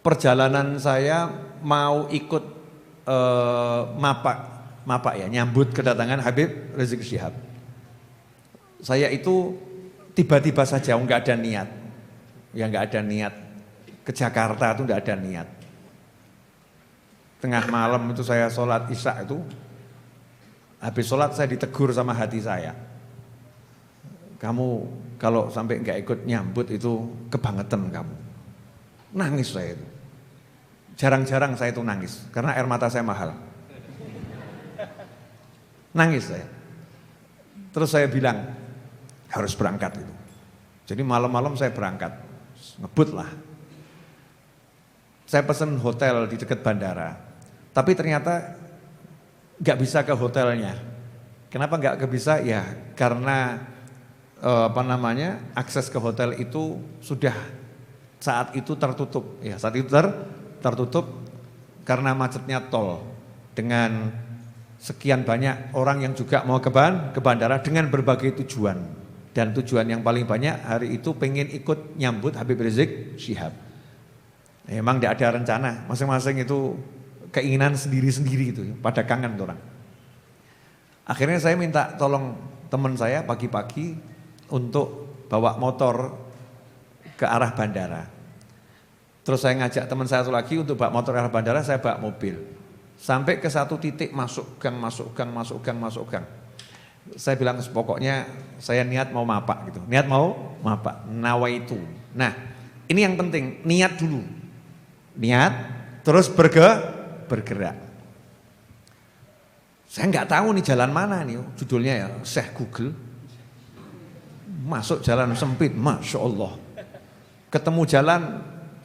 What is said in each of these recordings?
perjalanan saya mau ikut mapak ya, nyambut kedatangan Habib Rizik Syihab. Saya itu tiba-tiba saja, nggak ada niat, ya nggak ada niat ke Jakarta itu nggak ada niat. Tengah malam itu saya sholat isya itu, habis sholat saya ditegur sama hati saya. Kamu kalau sampai nggak ikut nyambut itu kebangetan kamu. Nangis saya itu. Jarang-jarang saya itu nangis karena air mata saya mahal. Nangis saya. Terus saya bilang harus berangkat itu. Jadi malam-malam saya berangkat, ngebut lah. Saya pesen hotel di dekat bandara, tapi ternyata nggak bisa ke hotelnya. Kenapa nggak bisa? Ya karena akses ke hotel itu sudah saat itu tertutup. Ya saat itu tertutup karena macetnya tol dengan sekian banyak orang yang juga mau ke bandara dengan berbagai tujuan. Dan tujuan yang paling banyak hari itu pengen ikut nyambut Habib Rizik Syihab. Emang tidak ada rencana, masing-masing itu keinginan sendiri-sendiri gitu, pada kangen orang. Akhirnya saya minta tolong teman saya pagi-pagi untuk bawa motor ke arah bandara. Terus saya ngajak teman saya satu lagi untuk bawa motor ke arah bandara, saya bawa mobil. Sampai ke satu titik masuk gang. Saya bilang pokoknya saya niat mau mapak gitu. Niat mau mapak, nawaitu. Nah, ini yang penting, niat dulu. Niat terus bergerak. Saya nggak tahu nih jalan mana nih, judulnya ya, Syekh Google. Masuk jalan sempit, Masya Allah. Ketemu jalan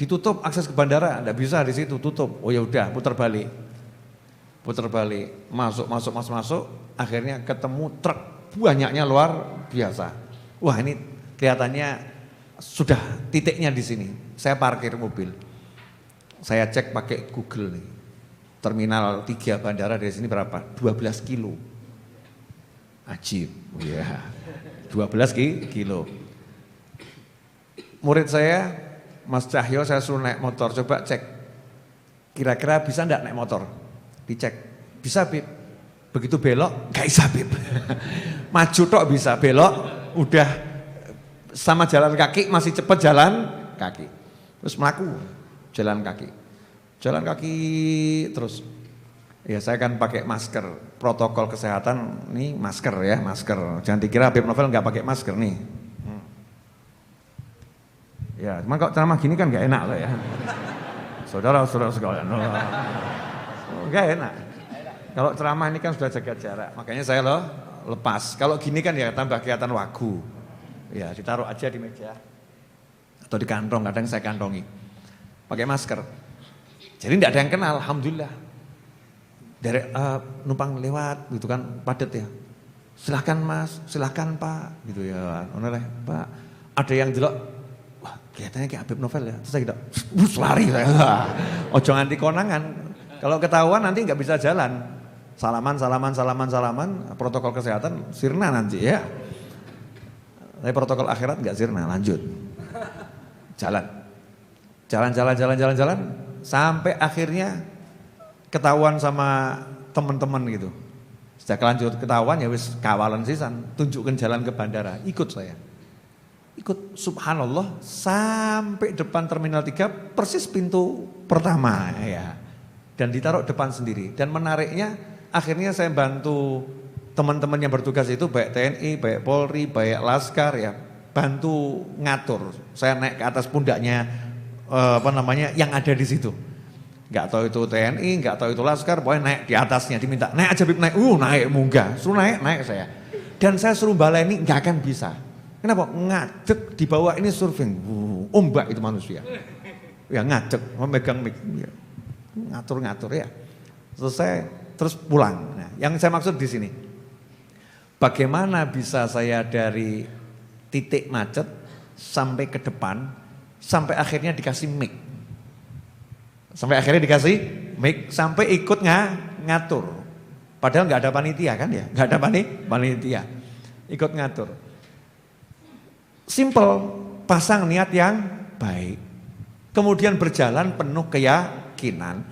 ditutup akses ke bandara, enggak bisa di situ, tutup. Oh ya udah, putar balik, masuk. Akhirnya ketemu truk, banyaknya luar biasa. Wah ini kelihatannya sudah titiknya di sini. Saya parkir mobil, saya cek pakai Google nih. Terminal 3 bandara dari sini berapa? 12 kilo. Ajib, ya. 12 kilo. Murid saya, Mas Cahyo, saya suruh naik motor, coba cek. Kira-kira bisa enggak naik motor? Dicek, bisa Bib. Begitu belok, gak bisa Bib. Maju tok bisa, belok udah sama jalan kaki, masih cepet jalan kaki. Terus melaku, jalan kaki terus. Ya saya kan pakai masker, protokol kesehatan nih masker ya, masker. Jangan dikira Habib Novel gak pakai masker nih. Ya, cuman kalau ceramah gini kan gak enak lah ya. Saudara-saudara sekalian, gak enak. Kalau ceramah ini kan sudah jaga jarak, makanya saya lepas. Kalau gini kan ya tambah kelihatan wagu. Ya ditaruh aja di meja atau di kantong, kadang saya kantongi. Pakai masker. Jadi tidak ada yang kenal, alhamdulillah. Dari numpang lewat gitu kan padat ya. Silahkan Mas, silahkan Pak, gitu ya. Oleh Pak, ada yang jelek. Wah kelihatannya kayak Habib Novel ya. Terus saya gitu, lari saya. Ojo nganti konangan. Kalau ketahuan nanti nggak bisa jalan. Salaman, protokol kesehatan sirna nanti ya. Tapi protokol akhirat nggak sirna, lanjut. Jalan, sampai akhirnya ketahuan sama teman-teman gitu. Sejak lanjut ketahuan ya wis kawalan sisan, tunjukkan jalan ke bandara, ikut saya. Ikut subhanallah sampai depan terminal 3 persis pintu pertama ya. Dan ditaruh depan sendiri. Dan menariknya akhirnya saya bantu teman-teman yang bertugas itu baik TNI, baik Polri, baik Laskar ya, bantu ngatur. Saya naik ke atas pundaknya yang ada di situ. Enggak tahu itu TNI, enggak tahu itu Laskar, pokoknya naik di atasnya diminta, "Naik aja Bib, naik." Naik munggah. Suruh naik saya. Dan saya suruh baleni enggak akan bisa. Kenapa? Ngadeg di bawah ini surfing. Ombak itu manusia. Ya ngadeg, memegang mic. Ya. Ngatur-ngatur ya. Selesai terus pulang. Nah, yang saya maksud di sini, bagaimana bisa saya dari titik macet sampai ke depan, sampai akhirnya dikasih mic, sampai ikut ngatur. Padahal nggak ada panitia kan ya, nggak ada panitia, ikut ngatur. Simple, pasang niat yang baik. kemudian berjalan penuh keyakinan.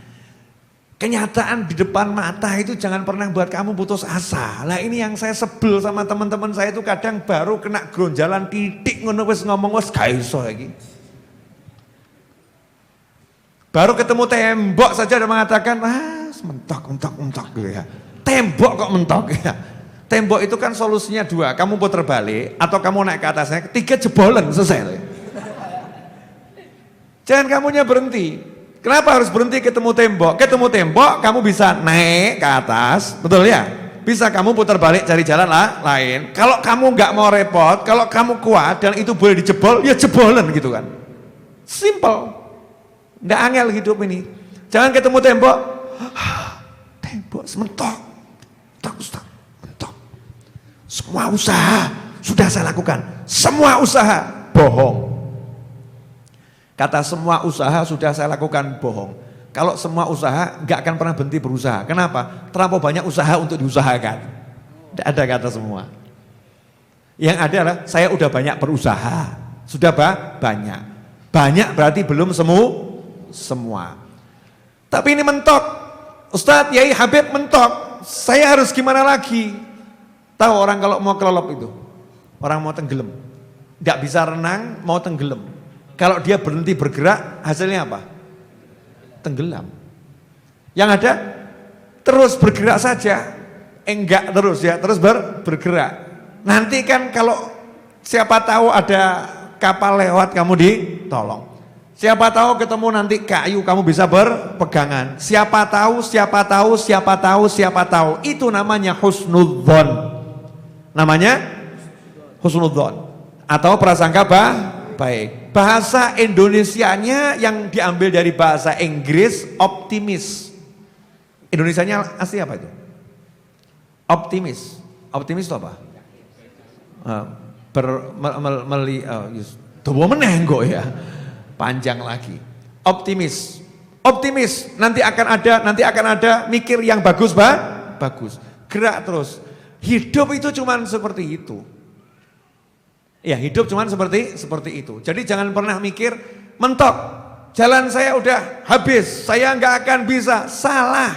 Kenyataan di depan mata itu jangan pernah buat kamu putus asa. Lah ini yang saya sebel sama teman-teman saya itu kadang baru kena gronjalan titik ngono wis ngomong wis gak iso iki. Baru ketemu tembok saja udah mengatakan, mentok gitu ya. Tembok kok mentok ya. Tembok itu kan solusinya dua, kamu putar balik atau kamu naik ke atasnya, ketiga jebolan selesai. Jangan kamunya berhenti. Kenapa harus berhenti ketemu tembok? Ketemu tembok kamu bisa naik ke atas, betul ya? Bisa kamu putar balik cari jalan lain. Kalau kamu nggak mau repot, kalau kamu kuat dan itu boleh dijebol, ya jebolan gitu kan. Simple. Nggak angel hidup ini. Jangan ketemu tembok. Tembok sementok. Mentok. Semua usaha sudah saya lakukan. Semua usaha bohong. Kata semua usaha sudah saya lakukan bohong. Kalau semua usaha nggak akan pernah berhenti berusaha. Kenapa? Terlampau banyak usaha untuk diusahakan. Tidak ada kata semua. Yang ada adalah saya udah banyak berusaha. Sudah banyak. Banyak berarti belum semua. Tapi ini mentok. Ustadz, Yai Habib mentok. Saya harus gimana lagi? Tahu orang kalau mau kelelop itu? Orang mau tenggelam. Nggak bisa renang, mau tenggelam. Kalau dia berhenti bergerak, hasilnya apa? Tenggelam. Yang ada terus bergerak saja. Enggak terus ya, terus bergerak. Nanti kan kalau siapa tahu ada kapal lewat kamu ditolong. Siapa tahu ketemu nanti kayu kamu bisa berpegangan. Siapa tahu. Itu namanya husnudzon. Namanya husnudzon atau prasangka baik. Bahasa Indonesianya yang diambil dari bahasa Inggris optimis. Indonesianya asli apa itu? Optimis. Optimis itu apa? Tuh menenggo ya. Panjang lagi. Optimis. Nanti akan ada mikir yang bagus. Gerak terus. Hidup itu cuman seperti itu. Ya, hidup cuman seperti itu. Jadi jangan pernah mikir mentok. Jalan saya udah habis, saya nggak akan bisa. Salah.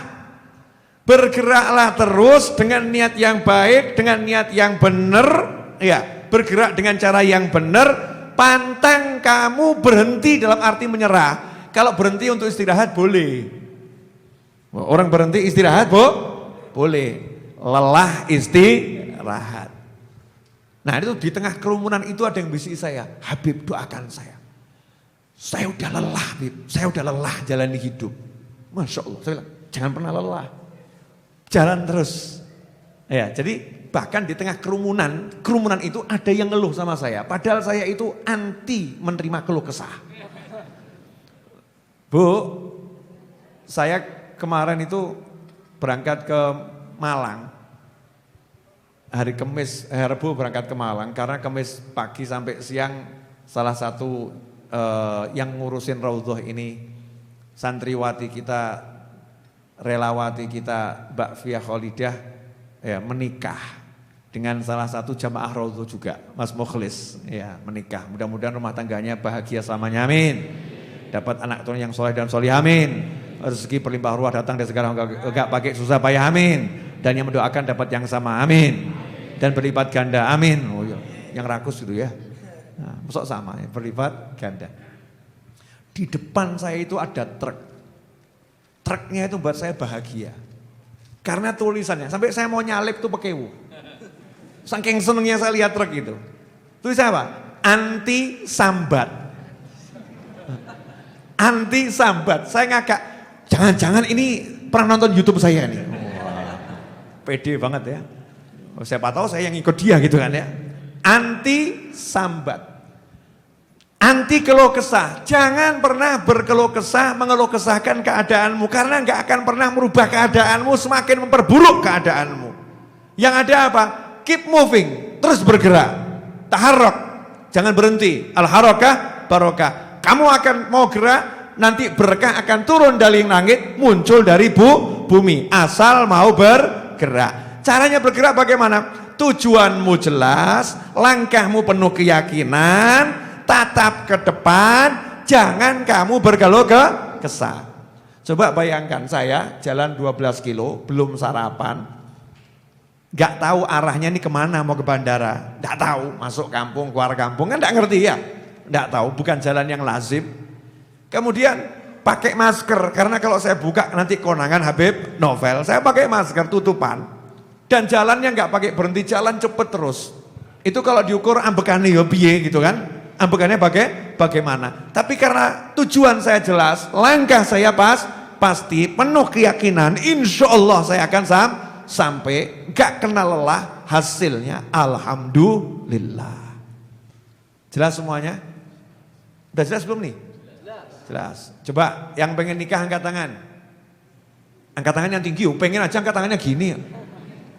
Bergeraklah terus dengan niat yang baik, dengan niat yang benar, ya, bergerak dengan cara yang benar. Pantang kamu berhenti dalam arti menyerah. Kalau berhenti untuk istirahat boleh. Orang berhenti istirahat boleh. Lelah istirahat. Nah itu di tengah kerumunan itu ada yang bisik saya, Habib doakan saya. Saya udah lelah Habib, saya udah lelah jalani hidup. Masya Allah, saya bilang jangan pernah lelah. Jalan terus. Ya, jadi bahkan di tengah kerumunan itu ada yang ngeluh sama saya. Padahal saya itu anti menerima keluh kesah. Bu, saya kemarin itu berangkat ke Malang. Hari Kamis, Rabu berangkat ke Malang. Karena Kamis pagi sampai siang salah satu yang ngurusin Raudhah ini santriwati kita, relawati kita Mbak Fia Kholidah ya, menikah dengan salah satu jamaah Raudhah juga, Mas Mukhlis ya, menikah. Mudah-mudahan rumah tangganya bahagia selamanya, amin. Dapat anak turun yang soleh dan solih, amin. Rezeki berlimpah ruah datang dari segala enggak pakai susah payah, amin. Dan yang mendoakan dapat yang sama, amin. Dan berlipat ganda, amin. Oh iya, yang rakus gitu ya. Nah, masuk sama ya, berlipat ganda. Di depan saya itu ada truk. Truknya itu buat saya bahagia. Karena tulisannya, sampai saya mau nyalip tuh pekewu. Saking senengnya saya lihat truk itu. Tulisannya apa? Anti sambat. Anti sambat. Saya ngakak, jangan-jangan ini pernah nonton YouTube saya nih. Pede banget ya. Siapa tahu saya yang ikut dia gitu kan ya. Anti sambat. Anti keluh kesah. Jangan pernah berkeluh kesah, mengeluh kesahkan keadaanmu. Karena gak akan pernah merubah keadaanmu, semakin memperburuk keadaanmu. Yang ada apa? Keep moving, terus bergerak. Taharrok, jangan berhenti. Al-harakah barokah. Kamu akan mau gerak, nanti berkah akan turun dari langit, muncul dari bumi. Asal mau bergerak. Caranya bergerak bagaimana? Tujuanmu jelas, langkahmu penuh keyakinan, tatap ke depan, jangan kamu berkeluh kesah. Coba bayangkan saya jalan 12 kilo, belum sarapan, gak tahu arahnya ini kemana, mau ke bandara, gak tahu, masuk kampung, keluar kampung, kan gak ngerti ya, gak tahu, bukan jalan yang lazim. Kemudian pakai masker, karena kalau saya buka nanti konangan Habib Novel, saya pakai masker tutupan, dan jalannya gak pakai berhenti, jalan cepet terus. Itu kalau diukur ambekannya ya piye gitu kan, ambekannya bagaimana. Tapi karena tujuan saya jelas, langkah saya pasti, penuh keyakinan, insya Allah saya akan sampai, gak kena lelah, hasilnya alhamdulillah. Jelas semuanya? Udah jelas belum nih? Jelas. Coba yang pengen nikah angkat tangan. Angkat tangan yang tinggi, pengen aja angkat tangannya gini.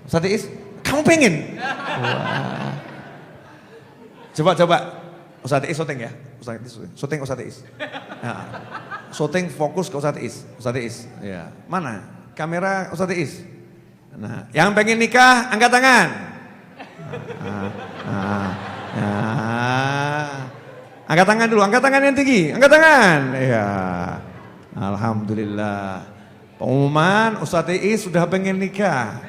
Ustaz Iis, kamu pengen? Wah. Coba. Ustaz Iis syuting ya. Syuting Ustaz Iis. Nah, syuting fokus ke Ustaz Iis. Ustaz Iis. Ya. Mana? Kamera Ustaz Iis. Nah, yang pengen nikah angkat tangan. Angkat tangan dulu, angkat tangan yang tinggi, angkat tangan. Ya. Alhamdulillah. Pengumuman Ustaz Iis sudah pengen nikah.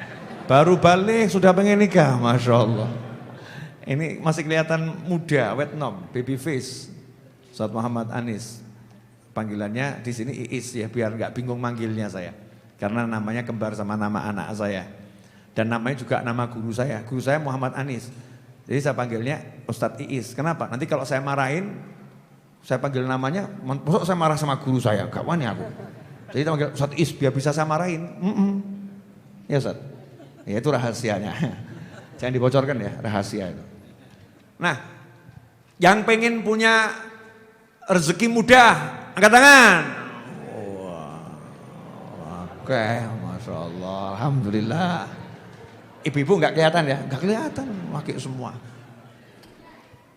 Baru balik sudah pengen nikah, Masya Allah. Ini masih kelihatan muda, wetnom, baby face. Ustaz Muhammad Anis. Panggilannya di sini Iis ya, biar nggak bingung manggilnya saya. Karena namanya kembar sama nama anak saya. Dan namanya juga nama guru saya. Guru saya Muhammad Anis. Jadi saya panggilnya Ustadz Iis. Kenapa? Nanti kalau saya marahin, saya panggil namanya, maksud saya marah sama guru saya, gak wani aku. Jadi saya panggil Ustadz Iis biar bisa saya marahin. Ya Ustadz. Ya itu rahasianya. Jangan dibocorkan ya, rahasia itu. Nah, yang pengen punya rezeki mudah, angkat tangan. Oke, Masya Allah, Alhamdulillah. Ibu-ibu gak kelihatan ya? Gak kelihatan, laki semua.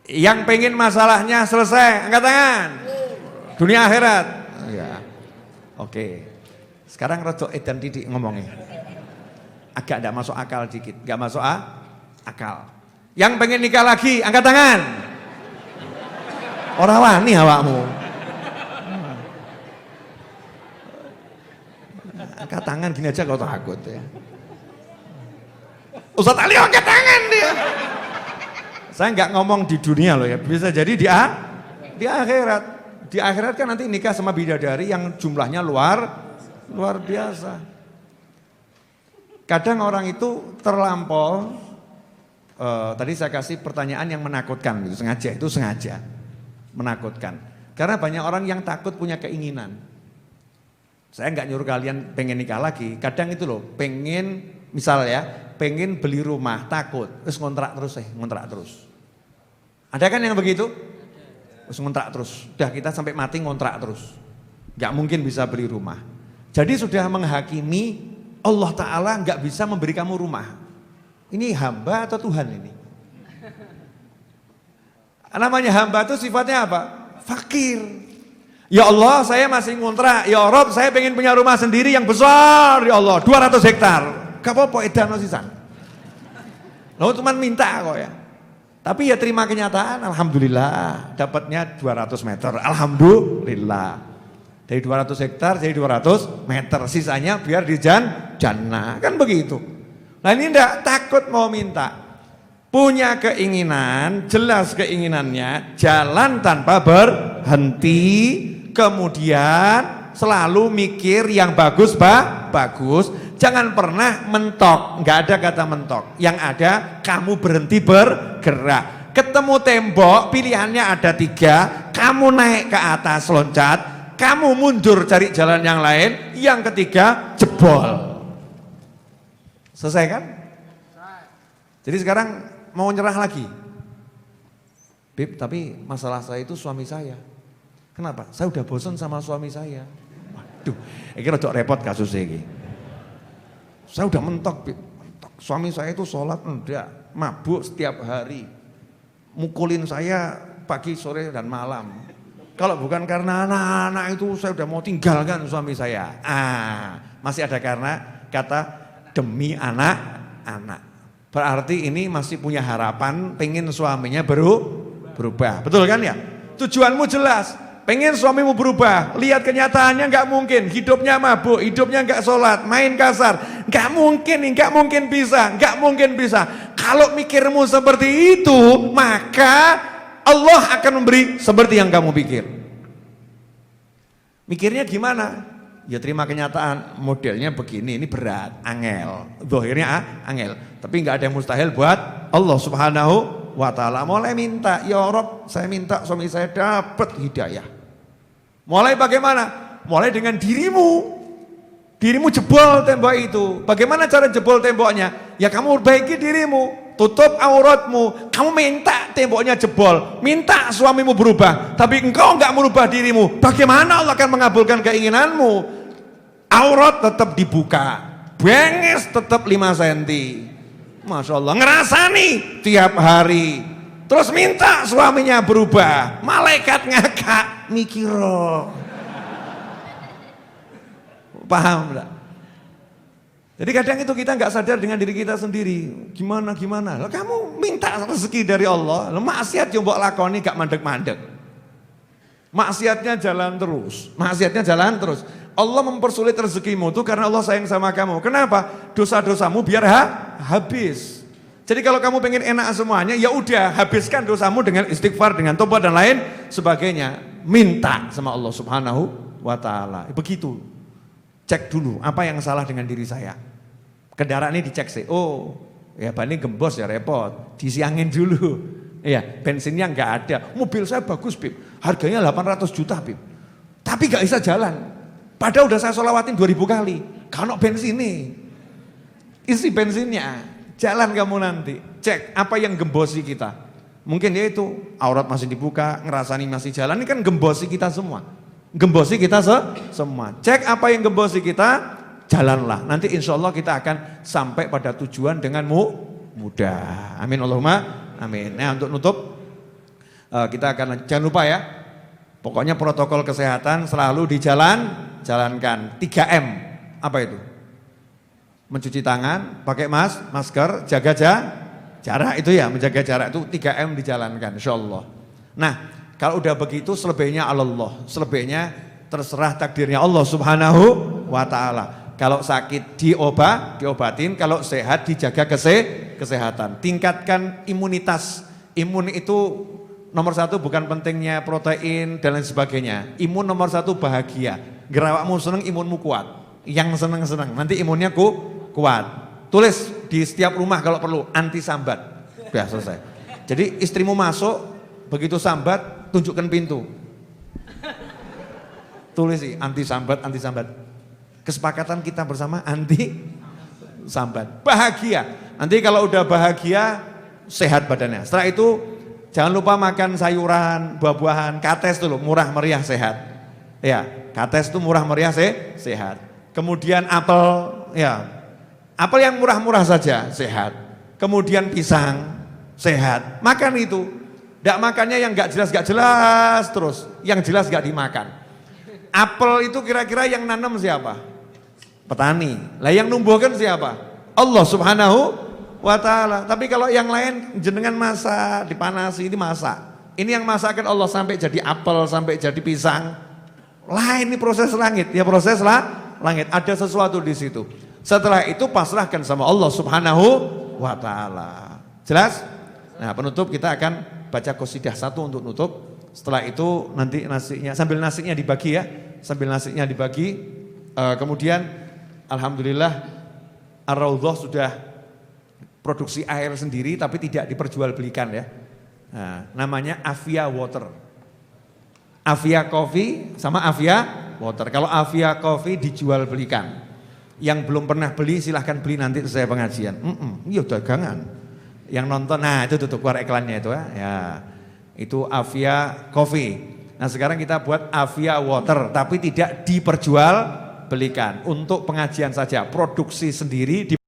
Yang pengen masalahnya selesai, angkat tangan. Dunia akhirat. Ya. Oke. Sekarang rada edan titik ngomongnya. Agak gak masuk akal dikit, gak masuk akal. Yang pengen nikah lagi, angkat tangan. Ora wani awakmu. Angkat tangan gini aja kau takut ya. Ustaz Ali angkat tangan dia. Saya nggak ngomong di dunia loh ya, bisa jadi di akhirat. Di akhirat kan nanti nikah sama bidadari yang jumlahnya luar biasa. Kadang orang itu terlampau. Tadi saya kasih pertanyaan yang menakutkan, itu sengaja menakutkan. Karena banyak orang yang takut punya keinginan. Saya nggak nyuruh kalian pengen nikah lagi. Kadang itu loh, pengen misal ya, pengen beli rumah, takut, terus ngontrak terus. Ada kan yang begitu? Terus ngontrak terus. Udah kita sampai mati ngontrak terus. Nggak mungkin bisa beli rumah. Jadi sudah menghakimi Allah Ta'ala nggak bisa memberi kamu rumah. Ini hamba atau Tuhan ini? Namanya hamba itu sifatnya apa? Fakir. Ya Allah, saya masih ngontrak. Ya Rob, saya pengen punya rumah sendiri yang besar. Ya Allah, 200 hektar. Gak apa-apa, edan sisan. Lalu cuma minta kok ya. Tapi ya terima kenyataan, alhamdulillah. Dapatnya 200 meter, alhamdulillah. Dari 200 hektar jadi 200 meter. Sisanya biar di jannah. Kan begitu. Nah ini enggak takut mau minta. Punya keinginan, jelas keinginannya, jalan tanpa berhenti, kemudian selalu mikir yang bagus, bagus. Jangan pernah mentok, nggak ada kata mentok. Yang ada kamu berhenti bergerak. Ketemu tembok, pilihannya ada 3, kamu naik ke atas loncat, kamu mundur cari jalan yang lain, yang ketiga jebol. Selesai kan? Jadi sekarang mau nyerah lagi. Bib, tapi masalah saya itu suami saya. Kenapa? Saya udah bosan sama suami saya. Waduh, ini rada repot kasusnya ini. Saya udah mentok, Bib. Suami saya itu sholat enggak, mabuk setiap hari. Mukulin saya pagi, sore, dan malam. Kalau bukan karena anak-anak itu saya udah mau tinggalkan suami saya. Masih ada karena kata demi anak-anak. Berarti ini masih punya harapan pengen suaminya berubah. Betul kan ya? Tujuanmu jelas. pengen suamimu berubah, lihat kenyataannya nggak mungkin, hidupnya mabuk, hidupnya nggak sholat, main kasar, nggak mungkin bisa. Kalau mikirmu seperti itu, maka Allah akan memberi seperti yang kamu pikir. Mikirnya gimana? Ya terima kenyataan, modelnya begini, ini berat, angel, zahirnya angel, tapi nggak ada yang mustahil buat Allah Subhanahu wa ta'ala. Mulai minta, ya Rob, saya minta suami saya dapat hidayah. Mulai bagaimana? Mulai dengan dirimu jebol tembok itu. Bagaimana cara jebol temboknya? Ya kamu perbaiki dirimu, tutup auratmu. Kamu minta temboknya jebol, minta suamimu berubah, tapi engkau enggak merubah dirimu. Bagaimana Allah akan mengabulkan keinginanmu? Aurat tetap dibuka, bengis tetap 5 cm. Masya Allah, ngerasani tiap hari. Terus minta suaminya berubah, malaikat ngakak mikiro. Paham enggak? Jadi kadang itu kita nggak sadar dengan diri kita sendiri. Gimana? Lah kamu minta rezeki dari Allah, lo maksiat yang mbok lakoni gak mandek-mandek. Maksiatnya jalan terus. Allah mempersulit rezekimu itu karena Allah sayang sama kamu. Kenapa? Dosa-dosamu biar habis. Jadi kalau kamu pengen enak semuanya, ya udah habiskan dosamu dengan istighfar, dengan tobat dan lain sebagainya. Minta sama Allah Subhanahu wa ta'ala. Begitu. Cek dulu apa yang salah dengan diri saya. Kendaraan ini dicek sih. Oh, ya ban ini gembos ya repot. Disiangin dulu. Iya, bensinnya nggak ada. Mobil saya bagus, Bib. Harganya 800 juta, Bib. Tapi nggak bisa jalan. Padahal udah saya sholawatin 2000 kali. Kalau bensin nih, isi bensinnya. Jalan kamu nanti. Cek apa yang gembosi kita. Mungkin dia itu aurat masih dibuka, ngerasani masih jalan. Ini kan gembosi kita semua. Gembosi kita semua. Cek apa yang gembosi kita, jalanlah. Nanti insya Allah kita akan sampai pada tujuan dengan mudah. Amin Allahumma amin. Nah untuk nutup, kita akan jangan lupa ya. Pokoknya protokol kesehatan selalu dijalankan. 3M. Apa itu? Mencuci tangan, pakai masker, jaga jarak itu ya, menjaga jarak itu 3M dijalankan insya Allah. Nah, kalau udah begitu selebihnya Allah, selebihnya terserah takdirnya Allah Subhanahu wa ta'ala. Kalau sakit diobatin, kalau sehat dijaga kesehatan. Tingkatkan imunitas. Imun itu nomor 1 bukan pentingnya protein dan lain sebagainya. Imun nomor 1 bahagia. Gerawakmu seneng, imunmu kuat. Yang seneng, nanti imunnya kuat. Tulis di setiap rumah kalau perlu, anti sambat. Sudah selesai. Jadi istrimu masuk, begitu sambat, tunjukkan pintu. Tulis sih, anti sambat. Kesepakatan kita bersama anti sambat. Bahagia. Nanti kalau udah bahagia, sehat badannya. Setelah itu, jangan lupa makan sayuran, buah-buahan, kates tuh loh, murah meriah sehat. Ya, kates tuh murah meriah sehat. Kemudian apel, ya, apel yang murah-murah saja sehat. Kemudian pisang, sehat. Makan itu. Tidak makannya yang gak jelas terus, yang jelas gak dimakan. Apel itu kira-kira yang nanam siapa? Petani. Lah yang numbuhkan siapa? Allah Subhanahu wa ta'ala. Tapi kalau yang lain jenengan masak, dipanasi, dimasak. Ini yang masakan Allah sampai jadi apel, sampai jadi pisang. Lain ini proses langit, ya proses langit. Ada sesuatu di situ. Setelah itu pasrahkan sama Allah Subhanahu wa ta'ala. Jelas? Nah penutup kita akan baca qasidah 1 untuk nutup. Setelah itu nanti nasinya, sambil nasinya dibagi ya. Kemudian alhamdulillah Ar-Raudhah sudah produksi air sendiri tapi tidak diperjualbelikan ya. Nah, namanya Avia Water. Avia Coffee sama Avia Water. Kalau Avia Coffee dijual belikan. Yang belum pernah beli silahkan beli nanti selesai pengajian. Iya dagangan. Yang nonton, nah itu tutup keluar iklannya itu ya. Itu Avia Coffee. Nah sekarang kita buat Avia Water tapi tidak diperjual belikan. Untuk pengajian saja, produksi sendiri.